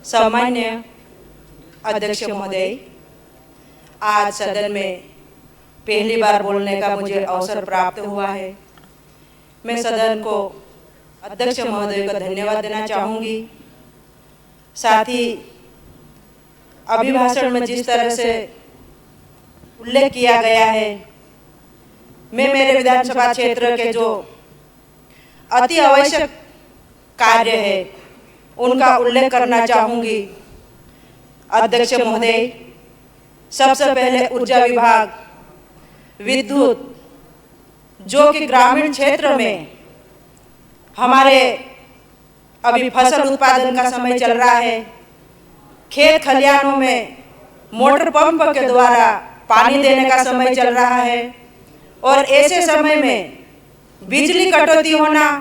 सम्मान्य अध्यक्ष महोदय, आज सदन में पहली बार बोलने का मुझे अवसर प्राप्त हुआ है। मैं सदन को अध्यक्ष महोदय का धन्यवाद देना चाहूँगी। साथ ही अभिभाषण में जिस तरह से उल्लेख किया गया है, मैं मेरे विधानसभा क्षेत्र के जो अति आवश्यक कार्य है उनका उल्लेख करना चाहूँगी। अध्यक्ष महोदय, सबसे पहले ऊर्जा विभाग, विद्युत, जो कि ग्रामीण क्षेत्र में हमारे अभी फसल उत्पादन का समय चल रहा है, खेत खलिहानों में मोटर पंप के द्वारा पानी देने का समय चल रहा है और ऐसे समय में बिजली कटौती होना,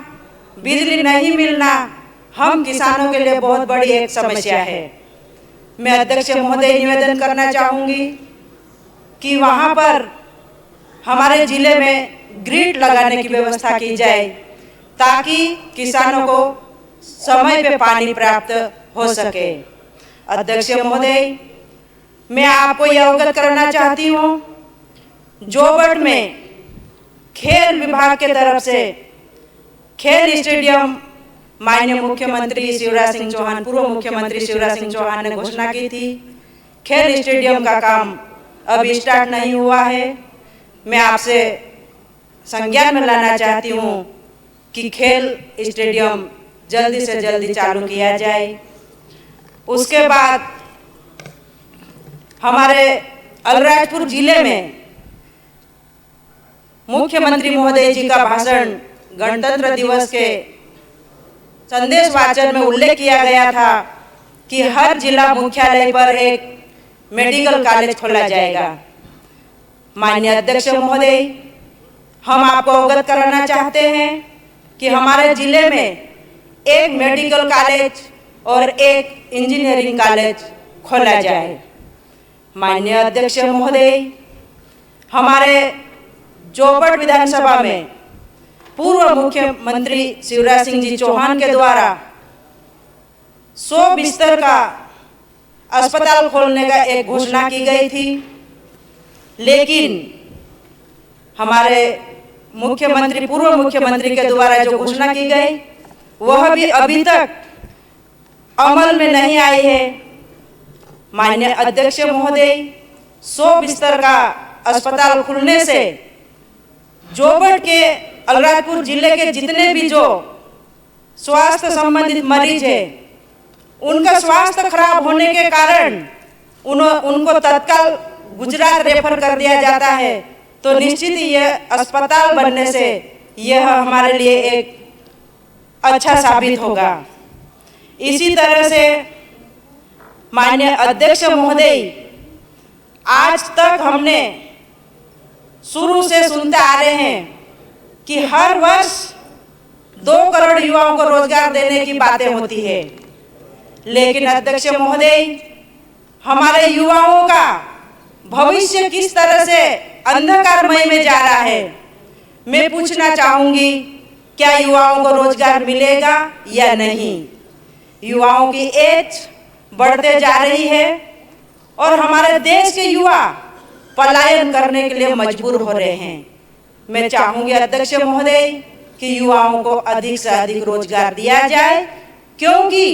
बिजली नहीं मिलना हम किसानों के लिए बहुत बड़ी एक समस्या है। मैं अध्यक्ष महोदय निवेदन करना चाहूँगी कि वहाँ पर हमारे जिले में ग्रिड लगाने की व्यवस्था की जाए ताकि किसानों को समय पे पानी प्राप्त हो सके। अध्यक्ष महोदय, मैं आपको यह अवगत करना चाहती हूँ, जोबट में खेल विभाग के तरफ से खेल स्टेडियम माननीय मुख्यमंत्री शिवराज सिंह चौहान, पूर्व मुख्यमंत्री शिवराज सिंह चौहान ने घोषणा की थी। खेल स्टेडियम का काम अभी स्टार्ट नहीं हुआ है। मैं आपसे संज्ञान में लाना चाहती हूँ कि खेल स्टेडियम जल्दी से जल्दी चालू किया जाए। उसके बाद हमारे अलीराजपुर जिले में मुख्यमंत्री महोदय जी का भाषण गणतंत्र दिवस के संदेश वाचन में उल्लेख किया गया था कि हर जिला मुख्यालय पर एक मेडिकल कॉलेज खोला जाएगा। माननीय अध्यक्ष महोदय, हम आपको अवगत कराना चाहते हैं कि हमारे जिले में एक मेडिकल कॉलेज और एक इंजीनियरिंग कॉलेज खोला जाए। माननीय अध्यक्ष महोदय, हमारे जोबट विधानसभा में पूर्व मुख्यमंत्री शिवराज सिंह जी चौहान के द्वारा 100 बिस्तर का अस्पताल खोलने का एक घोषणा की गई थी, लेकिन हमारे मुख्यमंत्री, पूर्व मुख्यमंत्री के द्वारा जो घोषणा की गई वह भी अभी तक अमल में नहीं आई है। माननीय अध्यक्ष महोदय, 100 बिस्तर का अस्पताल खुलने से जोबट के अलीराजपुर जिले के जितने भी जो स्वास्थ्य संबंधित मरीज है, उनका स्वास्थ्य खराब होने के कारण उनको तत्काल गुजरात रेफर कर दिया जाता है। तो निश्चित ही यह अस्पताल बनने से यह हमारे लिए एक अच्छा साबित होगा। इसी तरह से माननीय अध्यक्ष महोदय, आज तक हमने शुरू से सुनते आ रहे हैं कि हर वर्ष 2 करोड़ युवाओं को रोजगार देने की बातें होती है, लेकिन अध्यक्ष महोदय, हमारे युवाओं का भविष्य किस तरह से अंधकारमय में जा रहा है। मैं पूछना चाहूंगी, क्या युवाओं को रोजगार मिलेगा या नहीं। युवाओं की एज बढ़ते जा रही है और हमारे देश के युवा पलायन करने के लिए मजबूर हो रहे हैं। मैं चाहूंगी अध्यक्ष महोदय कि युवाओं को अधिक से अधिक रोजगार दिया जाए, क्योंकि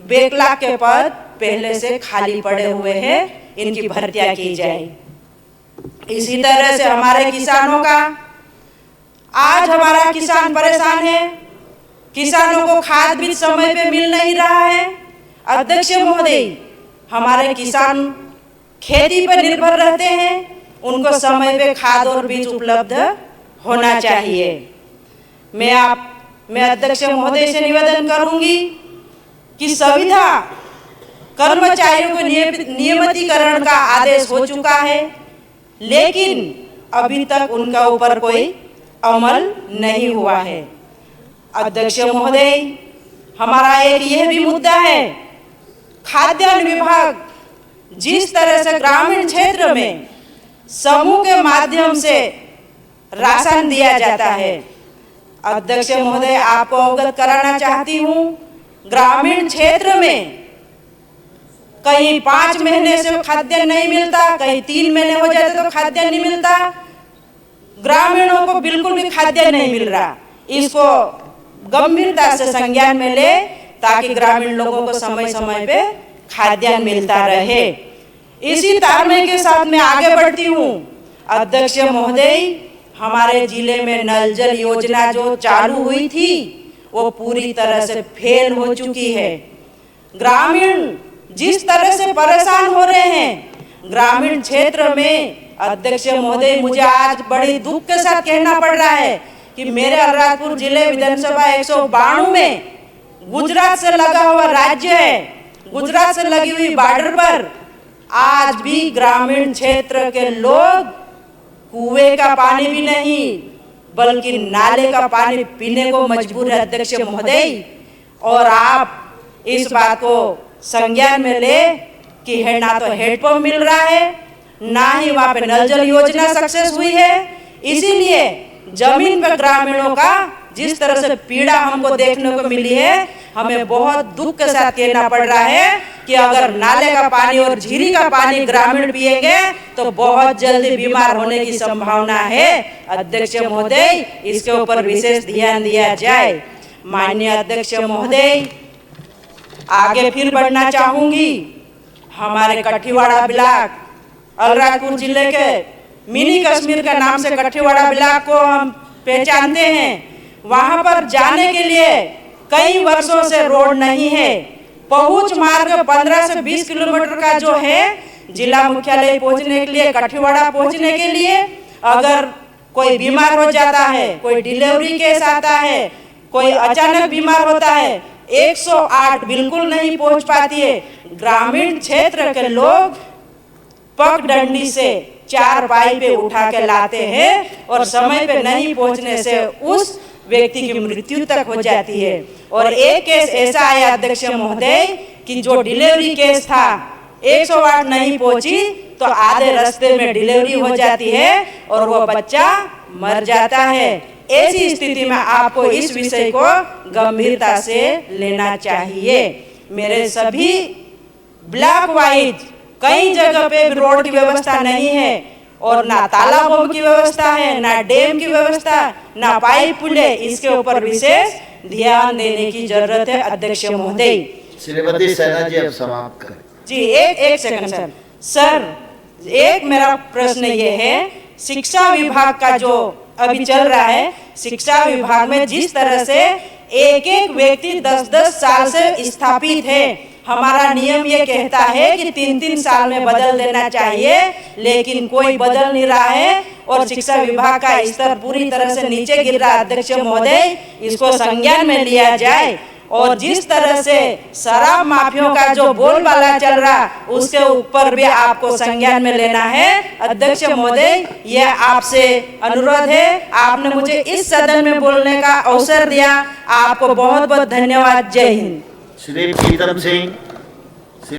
बैकलॉग के पद पहले से खाली पड़े हुए हैं, इनकी भर्तियां की जाए। इसी तरह से हमारे किसानों का, आज हमारा किसान परेशान है, किसानों को खाद भी समय पे मिल नहीं रहा है। अध्यक्ष महोदय, हमारे किसान खेती पर निर्भर रहते हैं, उनको समय पे खाद और बीज उपलब्ध होना चाहिए। मैं अध्यक्ष महोदय से निवेदन करूंगी कि संविदा कर्मचारियों के नियमितीकरण का आदेश हो चुका है, लेकिन अभी तक उनका ऊपर कोई अमल नहीं हुआ है। अध्यक्ष महोदय, हमारा एक यह भी मुद्दा है, खाद्यान्न विभाग जिस तरह से ग्रामीण क्षेत्र में समूह के माध्यम से राशन दिया जाता है, अध्यक्ष महोदय आपको अवगत कराना चाहती हूँ, ग्रामीण क्षेत्र में कहीं 5 महीने से खाद्य नहीं मिलता, कहीं 3 महीने हो जाते तो खाद्य नहीं मिलता। ग्रामीणों को बिल्कुल भी खाद्य नहीं मिल रहा। इसको गंभीरता से संज्ञान में ले ताकि ग्रामीण लोगों को समय समय पे खाद्यान्न मिलता रहे। इसी तालमेल के साथ मैं आगे बढ़ती हूँ। अध्यक्ष महोदय, हमारे जिले में नल जल योजना जो चालू हुई थी वो पूरी तरह से फेल हो चुकी है। ग्रामीण जिस तरह से परेशान हो रहे हैं ग्रामीण क्षेत्र में, अध्यक्ष महोदय मुझे आज बड़े दुख के साथ कहना पड़ रहा है कि मेरे अलीराजपुर जिले विधानसभा 192 में गुजरात से लगा हुआ राज्य है, गुजरात से लगी हुई बॉर्डर पर आज भी ग्रामीण क्षेत्र के लोग कुएं का पानी भी नहीं बल्कि नाले का पानी पीने को मजबूर है अध्यक्ष महोदय। और आप इस बात को संज्ञान में ले कि है ना तो हेडपंप मिल रहा है, ना ही वहाँ पे नल जल योजना सक्सेस हुई है। इसीलिए जमीन पर ग्रामीणों का जिस तरह से पीड़ा हमको देखने को मिली है, हमें बहुत दुख के साथ कहना पड़ रहा है कि अगर नाले का पानी और झीरी का पानी ग्रामीण पिएंगे तो बहुत जल्दी बीमार होने की संभावना है। अध्यक्ष महोदय, इसके ऊपर विशेष ध्यान दिया जाए। माननीय अध्यक्ष महोदय, आगे फिर बढ़ना चाहूंगी। हमारे कठीवाड़ा ब्लॉक अलीराजपुर जिले के मिनी कश्मीर के नाम से कठीवाड़ा ब्लॉक को हम पहचानते हैं। वहां पर जाने के लिए कई वर्षों से रोड नहीं है। पहुंच मार्ग 15 से 20 किलोमीटर का जो है जिला मुख्यालय पहुंचने के लिए, कठीवाड़ा पहुंचने के लिए, अगर कोई बीमार हो जाता है, कोई डिलीवरी केस आता है, कोई अचानक बीमार होता है, 108 बिल्कुल नहीं पहुंच पाती है। ग्रामीण क्षेत्र के लोग पगडंडी से 4 पाई पे उठा के लाते हैं और समय पे नहीं पहुंचने से उस व्यक्ति की मृत्यु तक हो जाती है। और एक केस ऐसा आया अध्यक्ष महोदय कि जो डिलीवरी केस था, 108 नहीं पहुंची तो आधे रास्ते में डिलीवरी हो जाती है और वो बच्चा मर जाता है। ऐसी स्थिति में आपको इस विषय को गंभीरता से लेना चाहिए। मेरे सभी ब्लॉक वाइज कई जगह पे रोड की व्यवस्था नहीं है और ना तालाबों की व्यवस्था है, ना डैम की व्यवस्था, ना पाइप पुले। इसके ऊपर विशेष ध्यान देने की जरूरत है अध्यक्ष महोदय। श्रीमती सेना जी, अब समाप्त करें। जी, एक सेकंड सर, एक मेरा प्रश्न ये है, शिक्षा विभाग का जो अभी चल रहा है, शिक्षा विभाग में जिस तरह से एक एक व्यक्ति 10-10 साल से स्थापित है, हमारा नियम ये कहता है कि 3-3 साल में बदल देना चाहिए, लेकिन कोई बदल नहीं रहा है और शिक्षा विभाग का स्तर पूरी तरह से नीचे गिर रहा है। अध्यक्ष महोदय, इसको संज्ञान में लिया जाए और जिस तरह से शराब माफियों का जो बोलबाला चल रहा उसके ऊपर भी आपको संज्ञान में लेना है। अध्यक्ष महोदय, यह आपसे अनुरोध है। आपने मुझे इस सदन में बोलने का अवसर दिया, आपको बहुत बहुत धन्यवाद। जय हिंद। श्री प्रीतम सिंह।